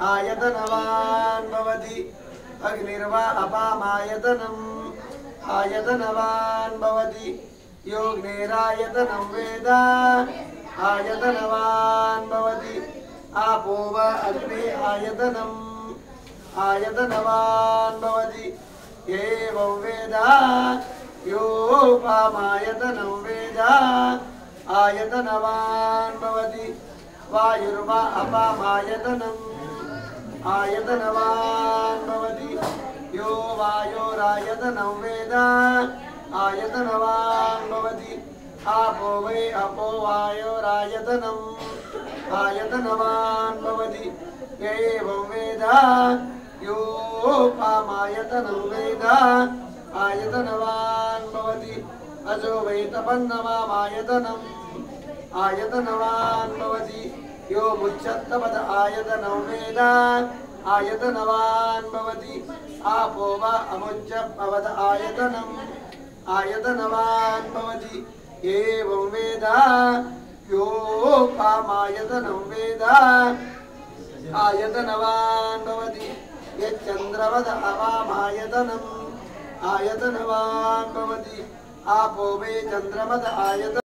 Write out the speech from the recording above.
आयतनवान् भवति अग्निर्वा अपामायतनम् आयतनवान् भवति योऽग्निरायतनं वेद आयतनवान् भवति आपो वा अग्नि आयतनम् आयतनवान् भवति एवं वेद योऽपामायतनं वेद आयतनवान् भवति वायुर्वा अपामायतनम् आयतनवान् भवति यो वायोरायतनं वेद आयतनवान् भवति आपो वै अपो वायोरायतनम् आयतनवान् भवति एवं वेद योऽपामायतनं वेद आयतनवान् भवति अजो वै तपन्नवामायतनम् आयतनवान् भवति यो मुच्चत्तपद आयतनं वेद आयतनवान् भवति आपो वा अमुच्चपद आयतनम् आयतनवान् भवति एवं वेद योऽपामायतनं वेद आयतनवान् भवति यच्चन्द्रवद अवामायतनम् आयतनवान् भवति आपो वै चन्द्रमद आयतनम्